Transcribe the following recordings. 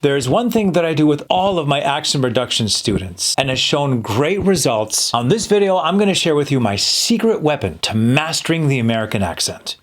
There's one thing that I do with all of my accent reduction students and has shown great results. On this video, I'm going to share with you my secret weapon to mastering the American accent.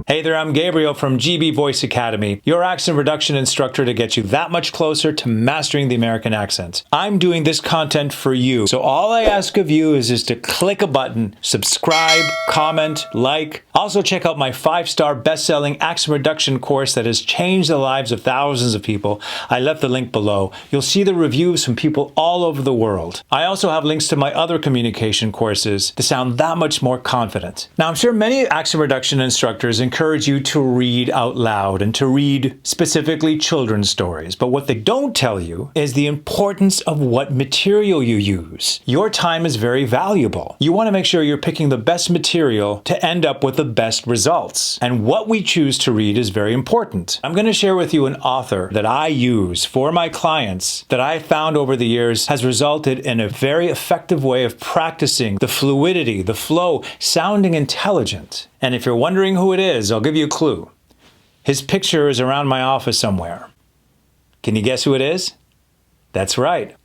Hey there, I'm Gabriel from GB Voice Academy, your accent reduction instructor to get you that much closer to mastering the American accent. I'm doing this content for you, so all I ask of you is just to click a button, subscribe, comment, like. Also check out my 5-star best-selling accent reduction course that has changed the lives of thousands of people. I left the link below. You'll see the reviews from people all over the world. I also have links to my other communication courses to sound that much more confident. Now, I'm sure many accent reduction instructors encourage you to read out loud and to read specifically children's stories. But what they don't tell you is the importance of what material you use. Your time is very valuable. You want to make sure you're picking the best material to end up with the best results. And what we choose to read is very important. I'm going to share with you an author that I use for my clients that I found over the years has resulted in a very effective way of practicing the fluidity, the flow, sounding intelligent. And if you're wondering who it is, I'll give you a clue. His picture is around my office somewhere. Can you guess who it is? That's right,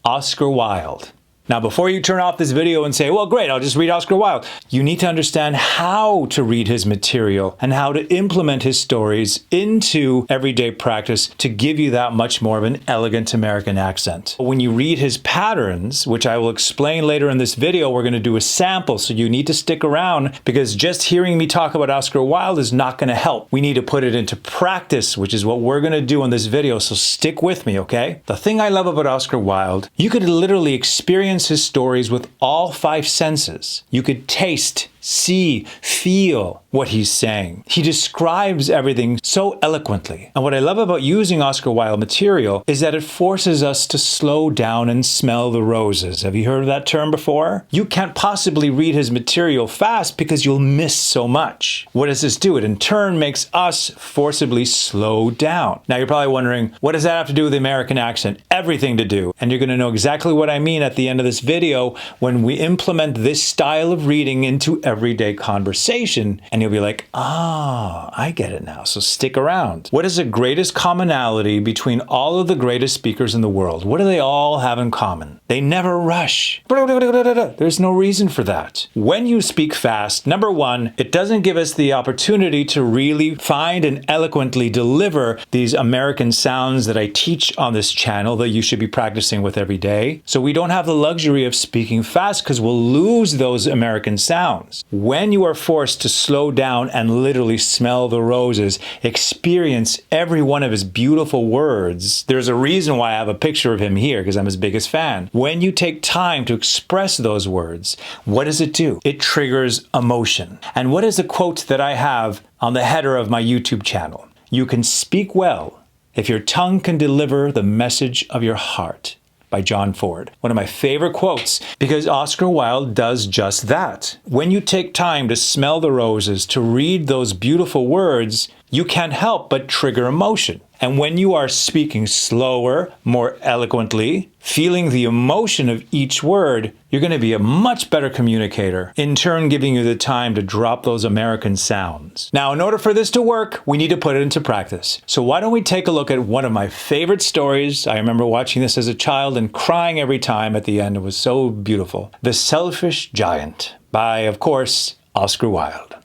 Oscar Wilde. Now, before you turn off this video and say, well, great, I'll just read Oscar Wilde, you need to understand how to read his material and how to implement his stories into everyday practice to give you that much more of an elegant American accent. When you read his patterns, which I will explain later in this video, we're going to do a sample, so you need to stick around because just hearing me talk about Oscar Wilde is not going to help. We need to put it into practice, which is what we're going to do in this video, so stick with me, okay? The thing I love about Oscar Wilde, you could literally experience his stories with all 5 senses. You could taste, see, feel what he's saying. He describes everything so eloquently. And what I love about using Oscar Wilde material is that it forces us to slow down and smell the roses. Have you heard of that term before? You can't possibly read his material fast because you'll miss so much. What does this do? It in turn makes us forcibly slow down. Now you're probably wondering, what does that have to do with the American accent? Everything to do. And you're going to know exactly what I mean at the end of this video when we implement this style of reading into everyday conversation, and you'll be like, I get it now, so stick around. What is the greatest commonality between all of the greatest speakers in the world? What do they all have in common? They never rush. There's no reason for that. When you speak fast, number one, it doesn't give us the opportunity to really find and eloquently deliver these American sounds that I teach on this channel that you should be practicing with every day. So we don't have the luxury of speaking fast because we'll lose those American sounds. When you are forced to slow down and literally smell the roses, experience every one of his beautiful words, there's a reason why I have a picture of him here because I'm his biggest fan. When you take time to express those words, what does it do? It triggers emotion. And what is the quote that I have on the header of my YouTube channel? You can speak well if your tongue can deliver the message of your heart. By John Ford. One of my favorite quotes because Oscar Wilde does just that. When you take time to smell the roses, to read those beautiful words, you can't help but trigger emotion. And when you are speaking slower, more eloquently, feeling the emotion of each word, you're going to be a much better communicator, in turn giving you the time to drop those American sounds. Now, in order for this to work, we need to put it into practice. So why don't we take a look at one of my favorite stories? I remember watching this as a child and crying every time at the end. It was so beautiful. The Selfish Giant by, of course, Oscar Wilde.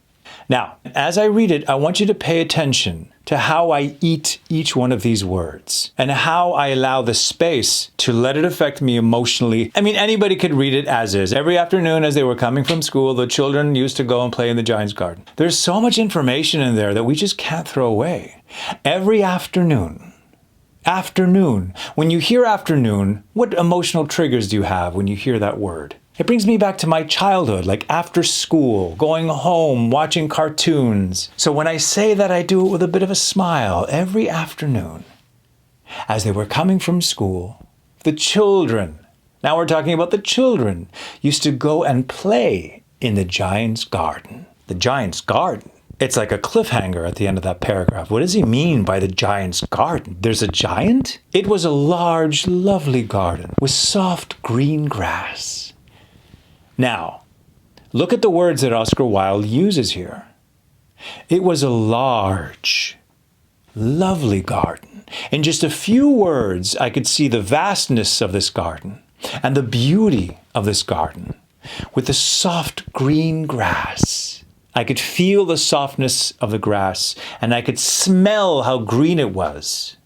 Now, as I read it, I want you to pay attention to how I eat each one of these words and how I allow the space to let it affect me emotionally. I mean, anybody could read it as is. Every afternoon as they were coming from school, the children used to go and play in the Giant's garden. There's so much information in there that we just can't throw away. Every afternoon. When you hear afternoon, what emotional triggers do you have when you hear that word? It brings me back to my childhood, like after school, going home, watching cartoons. So when I say that, I do it with a bit of a smile. Every afternoon, as they were coming from school, the children, now we're talking about the children, used to go and play in the Giant's garden. The Giant's garden. It's like a cliffhanger at the end of that paragraph. What does he mean by the Giant's garden? There's a giant? It was a large, lovely garden with soft green grass. Now, look at the words that Oscar Wilde uses here. It was a large, lovely garden. In just a few words, I could see the vastness of this garden and the beauty of this garden with the soft green grass. I could feel the softness of the grass, and I could smell how green it was.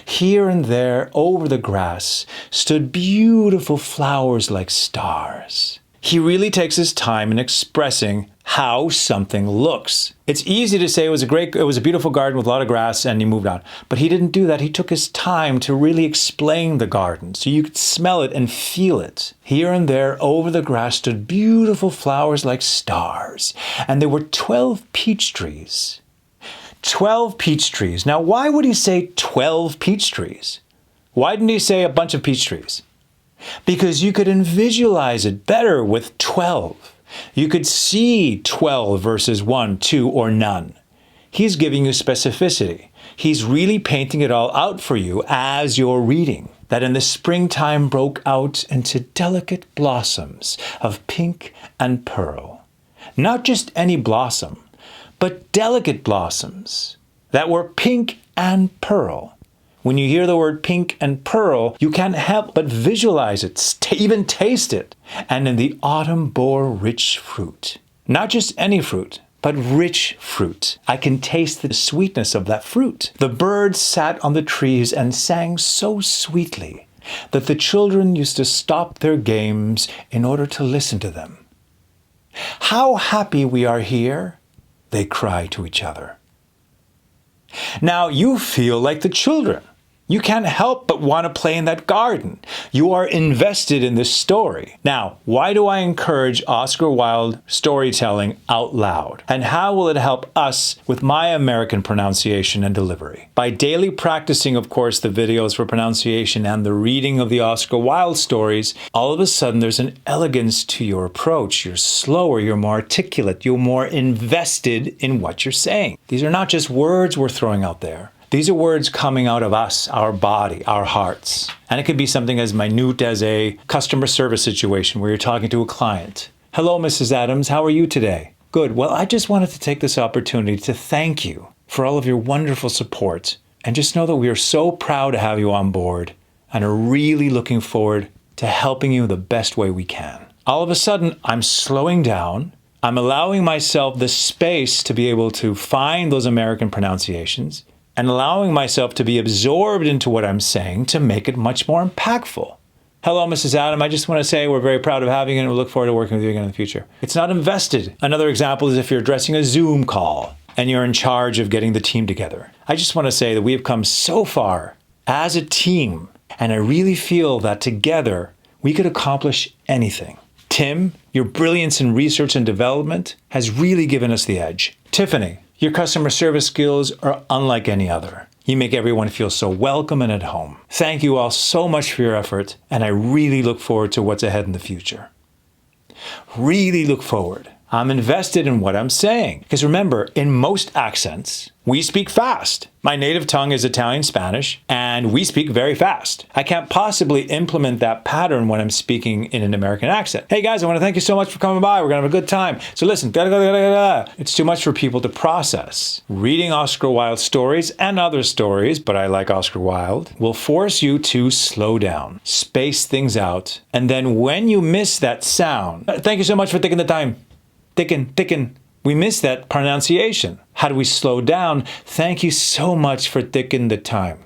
Here and there over the grass stood beautiful flowers like stars. He really takes his time in expressing how something looks. It's easy to say it was a beautiful garden with a lot of grass and he moved on. But he didn't do that. He took his time to really explain the garden so you could smell it and feel it. Here and there over the grass stood beautiful flowers like stars. And there were 12 peach trees. 12 peach trees. Now, why would he say 12 peach trees? Why didn't he say a bunch of peach trees? Because you could visualize it better with 12. You could see 12 versus 1, 2, or none. He's giving you specificity. He's really painting it all out for you as you're reading. That in the springtime broke out into delicate blossoms of pink and pearl. Not just any blossom, but delicate blossoms that were pink and pearl. When you hear the word pink and pearl, you can't help but visualize it, even taste it. And in the autumn bore rich fruit. Not just any fruit, but rich fruit. I can taste the sweetness of that fruit. The birds sat on the trees and sang so sweetly that the children used to stop their games in order to listen to them. How happy we are here, they cry to each other. Now you feel like the children. You can't help but want to play in that garden. You are invested in this story. Now, why do I encourage Oscar Wilde storytelling out loud? And how will it help us with my American pronunciation and delivery? By daily practicing, of course, the videos for pronunciation and the reading of the Oscar Wilde stories, all of a sudden there's an elegance to your approach. You're slower, you're more articulate, you're more invested in what you're saying. These are not just words we're throwing out there. These are words coming out of us, our body, our hearts. And it could be something as minute as a customer service situation where you're talking to a client. Hello, Mrs. Adams, how are you today? Good. Well, I just wanted to take this opportunity to thank you for all of your wonderful support. And just know that we are so proud to have you on board and are really looking forward to helping you the best way we can. All of a sudden, I'm slowing down. I'm allowing myself the space to be able to find those American pronunciations and allowing myself to be absorbed into what I'm saying to make it much more impactful. Hello, Mrs. Adam. I just want to say we're very proud of having you and we look forward to working with you again in the future. It's not invested. Another example is if you're addressing a Zoom call and you're in charge of getting the team together. I just want to say that we have come so far as a team, and I really feel that together we could accomplish anything. Tim, your brilliance in research and development has really given us the edge. Tiffany, your customer service skills are unlike any other. You make everyone feel so welcome and at home. Thank you all so much for your effort, and I really look forward to what's ahead in the future. Really look forward. I'm invested in what I'm saying. Because remember, in most accents, we speak fast. My native tongue is Italian Spanish, and we speak very fast. I can't possibly implement that pattern when I'm speaking in an American accent. Hey guys, I want to thank you so much for coming by. We're going to have a good time. So listen, it's too much for people to process. Reading Oscar Wilde stories and other stories, but I like Oscar Wilde, will force you to slow down, space things out, and then when you miss that sound, thank you so much for taking the time. Thicken. We miss that pronunciation. How do we slow down? Thank you so much for thicken the time.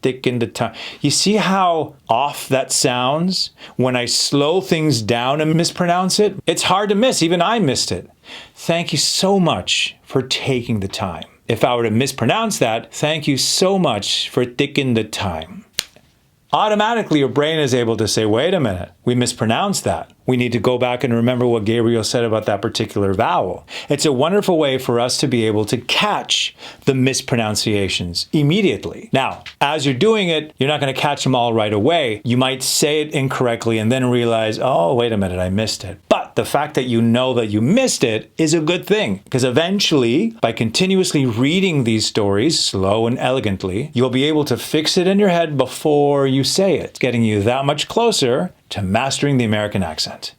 Thicken the time. You see how off that sounds when I slow things down and mispronounce it? It's hard to miss. Even I missed it. Thank you so much for taking the time. If I were to mispronounce that, thank you so much for thicken the time. Automatically, your brain is able to say, wait a minute, we mispronounced that. We need to go back and remember what Gabriel said about that particular vowel. It's a wonderful way for us to be able to catch the mispronunciations immediately. Now, as you're doing it, you're not going to catch them all right away. You might say it incorrectly and then realize, oh, wait a minute, I missed it. But the fact that you know that you missed it is a good thing, because eventually, by continuously reading these stories slow and elegantly, you'll be able to fix it in your head before you say it, getting you that much closer to mastering the American accent.